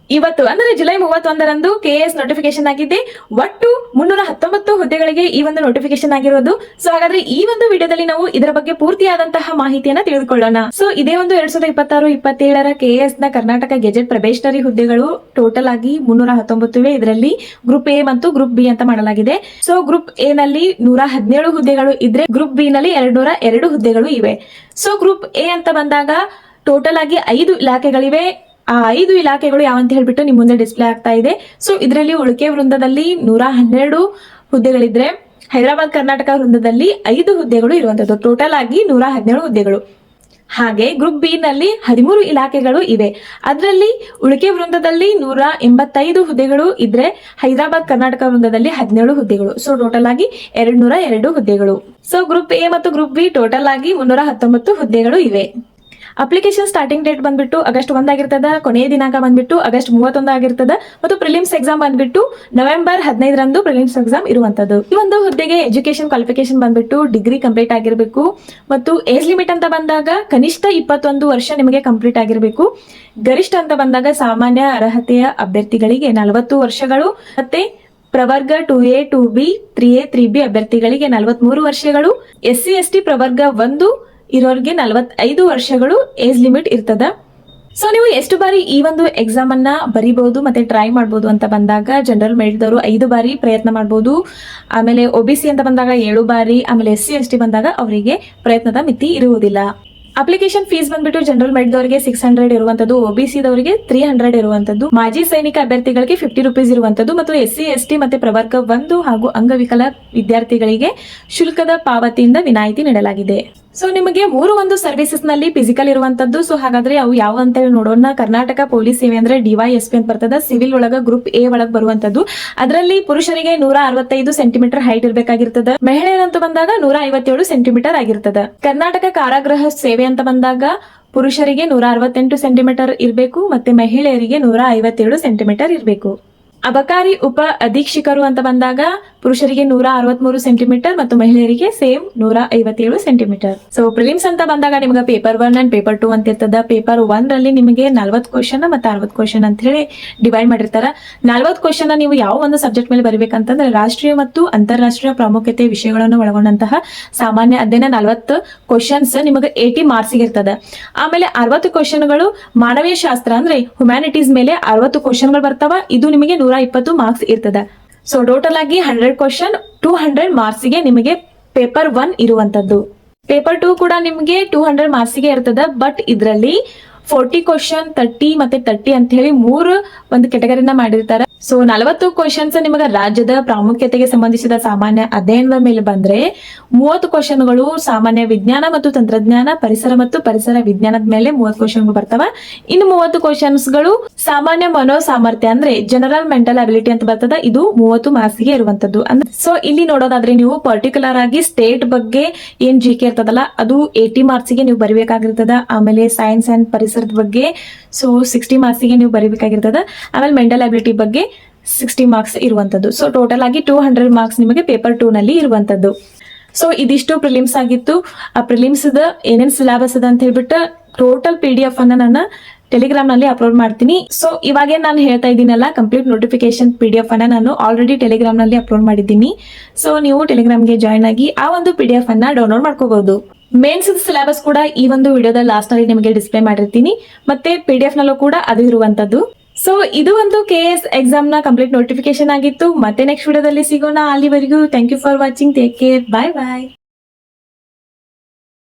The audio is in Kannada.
ಇವತ್ತು ಅಂದ್ರೆ ಜುಲೈ 31ರಂದು ಕೆಎಸ್ ನೋಟಿಫಿಕೇಶನ್ ಆಗಿದೆ. ಒಟ್ಟು 319 ಹುದ್ದೆಗಳಿಗೆ ಈ ಒಂದು ನೋಟಿಫಿಕೇಶನ್ ಆಗಿರೋದು. ಸೊ ಹಾಗಾದ್ರೆ ಈ ಒಂದು ವಿಡಿಯೋದಲ್ಲಿ ನಾವು ಇದರ ಬಗ್ಗೆ ಪೂರ್ತಿಯಾದಂತಹ ಮಾಹಿತಿಯನ್ನ ತಿಳಿದುಕೊಳ್ಳೋಣ. ಸೊ ಇದೇ ಒಂದು 2026-27ರ ಕೆಎಸ್ ನ ಕರ್ನಾಟಕ ಗೆಜೆಟ್ ಪ್ರೊಬೇಷನರಿ ಹುದ್ದೆಗಳು ಟೋಟಲ್ ಆಗಿ 319 ಇವೆ. ಇದರಲ್ಲಿ ಗ್ರೂಪ್ ಎ ಮತ್ತು ಗ್ರೂಪ್ ಬಿ ಅಂತ ಮಾಡಲಾಗಿದೆ. ಸೊ ಗ್ರೂಪ್ ಎ ನಲ್ಲಿ 117 ಹುದ್ದೆಗಳು ಇದ್ರೆ ಗ್ರೂಪ್ ಬಿ ನಲ್ಲಿ 202 ಹುದ್ದೆಗಳು ಇವೆ. ಸೊ ಗ್ರೂಪ್ ಎ ಅಂತ ಬಂದಾಗ ಟೋಟಲ್ ಆಗಿ 5 ಇಲಾಖೆಗಳಿವೆ. ಆ 5 ಇಲಾಖೆಗಳು ಯಾವಂತ ಹೇಳ್ಬಿಟ್ಟು ನಿಮ್ ಮುಂದೆ ಡಿಸ್ಪ್ಲೇ ಆಗ್ತಾ ಇದೆ. ಸೊ ಇದರಲ್ಲಿ ಉಳಿಕೆ ವೃಂದದಲ್ಲಿ 112 ಹುದ್ದೆಗಳಿದ್ರೆ ಹೈದರಾಬಾದ್ ಕರ್ನಾಟಕ ವೃಂದದಲ್ಲಿ 5 ಹುದ್ದೆಗಳು ಇರುವಂತದ್ದು. ಟೋಟಲ್ ಆಗಿ 117 ಹುದ್ದೆಗಳು. ಹಾಗೆ ಗ್ರೂಪ್ ಬಿ ನಲ್ಲಿ 13 ಇಲಾಖೆಗಳು ಇವೆ. ಅದರಲ್ಲಿ ಉಳಿಕೆ ವೃಂದದಲ್ಲಿ 185 ಹುದ್ದೆಗಳು ಇದ್ರೆ ಹೈದರಾಬಾದ್ ಕರ್ನಾಟಕ ವೃಂದದಲ್ಲಿ 17 ಹುದ್ದೆಗಳು. ಸೊ ಟೋಟಲ್ ಆಗಿ 202 ಹುದ್ದೆಗಳು. ಸೊ ಗ್ರೂಪ್ ಎ ಮತ್ತು ಗ್ರೂಪ್ ಬಿ ಟೋಟಲ್ ಆಗಿ 319 ಹುದ್ದೆಗಳು ಇವೆ. ಅಪ್ಲಿಕೇಶನ್ ಸ್ಟಾರ್ಟಿಂಗ್ ಡೇಟ್ ಬಂದ್ಬಿಟ್ಟು ಆಗಸ್ಟ್ 1 ಆಗಿರ್ತದ. ಕೊನೆಯ ದಿನಾಂಕ ಬಂದ್ಬಿಟ್ಟು ಆಗಸ್ಟ್ 31 ಆಗಿರ್ತದ. ಮತ್ತು ಪ್ರಿಲಿಮ್ಸ್ ಎಕ್ಸಾಮ್ ಬಂದ್ಬಿಟ್ಟು ನವೆಂಬರ್ 15ರಂದು ಪ್ರಿಲಿಮ್ಸ್ ಎಕ್ಸಾಮ್ ಇರುವಂತದ್ದು. ಈ ಒಂದು ಹುದ್ದೆಗೆ ಎಜುಕೇಶನ್ ಕ್ವಾಲಿಫಿಕೇಶನ್ ಬಂದ್ಬಿಟ್ಟು ಡಿಗ್ರಿ ಕಂಪ್ಲೀಟ್ ಆಗಿರಬೇಕು. ಮತ್ತು ಏಜ್ ಲಿಮಿಟ್ ಅಂತ ಬಂದಾಗ ಕನಿಷ್ಠ 21 ವರ್ಷ ನಿಮಗೆ ಕಂಪ್ಲೀಟ್ ಆಗಿರಬೇಕು. ಗರಿಷ್ಠ ಅಂತ ಬಂದಾಗ ಸಾಮಾನ್ಯ ಅರ್ಹತೆಯ ಅಭ್ಯರ್ಥಿಗಳಿಗೆ 40 ವರ್ಷಗಳು. ಮತ್ತೆ ಪ್ರವರ್ಗ 2A 2B 3A 3B ಅಭ್ಯರ್ಥಿಗಳಿಗೆ 43 ವರ್ಷಗಳು. SC ST ಪ್ರವರ್ಗ 1 ಇರೋರಿಗೆ 45 ವರ್ಷಗಳು ಏಜ್ ಲಿಮಿಟ್ ಇರ್ತದ. ಸೊ ನೀವು ಎಷ್ಟು ಬಾರಿ ಈ ಒಂದು ಎಕ್ಸಾಮ್ ಅನ್ನ ಬರೀಬಹುದು ಮತ್ತೆ ಟ್ರೈ ಮಾಡಬಹುದು ಅಂತ ಬಂದಾಗ ಜನರಲ್ ಮೆರಿಟ್ದವರು 5 ಬಾರಿ ಪ್ರಯತ್ನ ಮಾಡಬಹುದು. ಆಮೇಲೆ OBC ಅಂತ ಬಂದಾಗ 7 ಬಾರಿ. ಆಮೇಲೆ SC ST ಬಂದಾಗ ಅವರಿಗೆ ಪ್ರಯತ್ನದ ಮಿತಿ ಇರುವುದಿಲ್ಲ. ಅಪ್ಲಿಕೇಶನ್ ಫೀಸ್ ಬಂದ್ಬಿಟ್ಟು ಜನರಲ್ ಮೆರಿಟ್ದವರಿಗೆ 600 ಇರುವಂತದ್ದು, OBC ದವರಿಗೆ 300 ಇರುವಂತದ್ದು, ಮಾಜಿ ಸೈನಿಕ ಅಭ್ಯರ್ಥಿಗಳಿಗೆ 50 ರೂಪೀಸ್ ಇರುವಂತದ್ದು ಮತ್ತು SC ST ಮತ್ತೆ ಪ್ರವರ್ಗ 1 ಹಾಗೂ ಅಂಗವಿಕಲ ವಿದ್ಯಾರ್ಥಿಗಳಿಗೆ ಶುಲ್ಕದ ಪಾವತಿಯಿಂದ ವಿನಾಯಿತಿ ನೀಡಲಾಗಿದೆ. ಸೊ ನಿಮಗೆ 3 ಒಂದು ಸರ್ವಿಸಸ್ ನಲ್ಲಿ ಫಿಸಿಕಲ್ ಇರುವಂತದ್ದು. ಸೊ ಹಾಗಾದ್ರೆ ಅವು ಯಾವ ಅಂತ ಹೇಳಿ ನೋಡೋಣ. ಕರ್ನಾಟಕ ಪೊಲೀಸ್ ಸೇವೆ ಅಂದ್ರೆ DYSP ಅಂತ ಬರ್ತದ. ಸಿವಿಲ್ ಒಳಗ ಗ್ರೂಪ್ ಎ ಒಳಗ್ ಬರುವಂತದ್ದು. ಅದರಲ್ಲಿ ಪುರುಷರಿಗೆ 165 ಸೆಂಟಿಮೀಟರ್ ಹೈಟ್ ಇರಬೇಕಾಗಿರ್ತದ. ಮಹಿಳೆಯರಂತ ಬಂದಾಗ 157 ಸೆಂಟಿಮೀಟರ್ ಆಗಿರ್ತದ. ಕರ್ನಾಟಕ ಕಾರಾಗೃಹ ಸೇವೆ ಅಂತ ಬಂದಾಗ ಪುರುಷರಿಗೆ 168 ಸೆಂಟಿಮೀಟರ್ ಇರಬೇಕು ಮತ್ತೆ ಮಹಿಳೆಯರಿಗೆ 157 ಸೆಂಟಿಮೀಟರ್ ಇರಬೇಕು. ಅಬಕಾರಿ ಉಪ ಅಧೀಕ್ಷಕರು ಅಂತ ಬಂದಾಗ ಪುರುಷರಿಗೆ 163 ಸೆಂಟಿಮೀಟರ್ ಮತ್ತು ಮಹಿಳೆಯರಿಗೆ ಸೇಮ್ 157 ಸೆಂಟಿಮೀಟರ್. ಸೊ ಪ್ರಿಲಿಮ್ಸ್ ಅಂತ ಬಂದಾಗ ನಿಮಗೆ ಪೇಪರ್ 1 ಅಂಡ್ ಪೇಪರ್ 2 ಅಂತ ಇರ್ತದ. ಪೇಪರ್ 1 ರಲ್ಲಿ ನಿಮಗೆ 40 ಕ್ವಶನ್ ಮತ್ತೆ 60 ಕ್ವಶನ್ ಅಂತ ಹೇಳಿ ಡಿವೈಡ್ ಮಾಡಿರ್ತಾರ. 40 ಕ್ವಶನ್ ನೀವು ಯಾವ ಒಂದು ಸಬ್ಜೆಕ್ಟ್ ಮೇಲೆ ಬರೀಬೇಕಂತಂದ್ರೆ ರಾಷ್ಟ್ರೀಯ ಮತ್ತು ಅಂತಾರಾಷ್ಟ್ರೀಯ ಪ್ರಾಮುಖ್ಯತೆ ವಿಷಯಗಳನ್ನು ಒಳಗೊಂಡಂತಹ ಸಾಮಾನ್ಯ ಅಧ್ಯಯನ 40 ಕ್ವಶನ್ಸ್ ನಿಮಗೆ 80 ಮಾರ್ಕ್ಸ್ ಇರ್ತದ. ಆಮೇಲೆ 60 ಕ್ವಶನ್ಗಳು ಮಾನವೀಯ ಶಾಸ್ತ್ರ ಅಂದ್ರೆ ಹ್ಯುಮ್ಯಾನಿಟೀಸ್ ಮೇಲೆ 60 ಕ್ವಶನ್ಗಳು ಬರ್ತಾವ. ಇದು ನಿಮಗೆ 120 ಮಾರ್ಕ್ಸ್ ಇರ್ತದ. ಸೊ ಟೋಟಲ್ ಆಗಿ 100 ಕ್ವಶನ್ 200 ಮಾರ್ಕ್ಸ್ ಗೆ ನಿಮಗೆ ಪೇಪರ್ 1 ಇರುವಂತದ್ದು. ಪೇಪರ್ 2 ಕೂಡ ನಿಮಗೆ 200 ಮಾರ್ಕ್ಸ್ ಗೆ ಇರ್ತದ. ಬಟ್ ಇದರಲ್ಲಿ 40 ಕ್ವಶನ್ 30 ಮತ್ತೆ 30 ಅಂತ ಹೇಳಿ 3 ಒಂದು ಕೆಟಗರಿನ ಮಾಡಿರ್ತಾರೆ. ಸೊ 40 ಕ್ವಶನ್ಸ್ ನಿಮಗೆ ರಾಜ್ಯದ ಪ್ರಾಮುಖ್ಯತೆಗೆ ಸಂಬಂಧಿಸಿದ ಸಾಮಾನ್ಯ ಅಧ್ಯಯನದ ಮೇಲೆ ಬಂದ್ರೆ 30 ಕ್ವಶನ್ಗಳು ಸಾಮಾನ್ಯ ವಿಜ್ಞಾನ ಮತ್ತು ತಂತ್ರಜ್ಞಾನ, ಪರಿಸರ ಮತ್ತು ಪರಿಸರ ವಿಜ್ಞಾನದ ಮೇಲೆ 30 ಕ್ವಶನ್ಗಳು ಬರ್ತಾವ. ಇನ್ನು 30 ಕ್ವಶನ್ಸ್ಗಳು ಸಾಮಾನ್ಯ ಮನೋ ಸಾಮರ್ಥ್ಯ ಅಂದ್ರೆ ಜನರಲ್ ಮೆಂಟಲ್ ಅಬಿಲಿಟಿ ಅಂತ ಬರ್ತದ. ಇದು 30 ಮಾರ್ಕ್ಸ್ ಗೆ ಇರುವಂತದ್ದು. ಅಂದ್ರೆ ಸೊ ಇಲ್ಲಿ ನೋಡೋದಾದ್ರೆ ನೀವು ಪರ್ಟಿಕ್ಯುಲರ್ ಆಗಿ ಸ್ಟೇಟ್ ಬಗ್ಗೆ ಏನ್ GK ಇರ್ತದಲ್ಲ ಅದು 80 ಮಾರ್ಕ್ಸ್ ಗೆ ನೀವು ಬರಿಬೇಕಾಗಿರ್ತದ. ಆಮೇಲೆ ಸೈನ್ಸ್ ಅಂಡ್ ಪರಿಸರದ ಬಗ್ಗೆ ಸೊ 60 ಮಾರ್ಕ್ಸ್ ಗೆ ನೀವು ಬರಿಬೇಕಾಗಿರ್ತದ. ಆಮೇಲೆ ಮೆಂಟಲ್ ಅಬಿಲಿಟಿ ಬಗ್ಗೆ 60 ಮಾರ್ಕ್ಸ್ ಇರುವಂತದ್ದು. ಸೊ ಟೋಟಲ್ ಆಗಿ 200 ಮಾರ್ಕ್ಸ್ ನಿಮಗೆ ಪೇಪರ್ 2 ನಲ್ಲಿ ಇರುವಂತದ್ದು. ಸೊ ಇದಿಷ್ಟು ಪ್ರಿಲಿಮ್ಸ್ ಆಗಿತ್ತು. ಆ ಪ್ರಿಲಿಮ್ಸ್ ಏನೇನ್ ಸಿಲೆಬಸ್ ಅದ ಅಂತ ಹೇಳ್ಬಿಟ್ಟು ಟೋಟಲ್ PDF ಅನ್ನ ನಾನು ಟೆಲಿಗ್ರಾಮ್ ನಲ್ಲಿ ಅಪ್ಲೋಡ್ ಮಾಡ್ತೀನಿ. ಸೊ ಇವಾಗೇ ನಾನು ಹೇಳ್ತಾ ಇದ್ದೀನಲ್ಲ ಕಂಪ್ಲೀಟ್ ನೋಟಿಫಿಕೇಶನ್ PDF ಅನ್ನ ನಾನು ಆಲ್ರೆಡಿ ಟೆಲಿಗ್ರಾಮ್ ನಲ್ಲಿ ಅಪ್ಲೋಡ್ ಮಾಡಿದ್ದೀನಿ. ಸೊ ನೀವು ಟೆಲಿಗ್ರಾಮ್ಗೆ ಜಾಯ್ನ್ ಆಗಿ ಆ ಒಂದು PDF ಅನ್ನ ಡೌನ್ಲೋಡ್ ಮಾಡ್ಕೋಬಹುದು. ಮೇನ್ಸ್ ಸಿಲೆಬಸ್ ಕೂಡ ಈ ಒಂದು ವಿಡಿಯೋದ ಲಾಸ್ಟ್ ನಲ್ಲಿ ನಿಮಗೆ ಡಿಸ್ಪ್ಲೇ ಮಾಡಿರ್ತೀನಿ. ಮತ್ತೆ PDF ನಲ್ಲೂ ಕೂಡ ಅದು ಇರುವಂತದ್ದು. ಸೊ ಇದು ಒಂದು KS ಎಕ್ಸಾಮ್ ನ ಕಂಪ್ಲೀಟ್ ನೋಟಿಫಿಕೇಶನ್ ಆಗಿತ್ತು. ಮತ್ತೆ ನೆಕ್ಸ್ಟ್ ವಿಡಿಯೋದಲ್ಲಿ ಸಿಗೋಣ. ಅಲ್ಲಿವರೆಗೂ thank you for watching. Take care. Bye bye.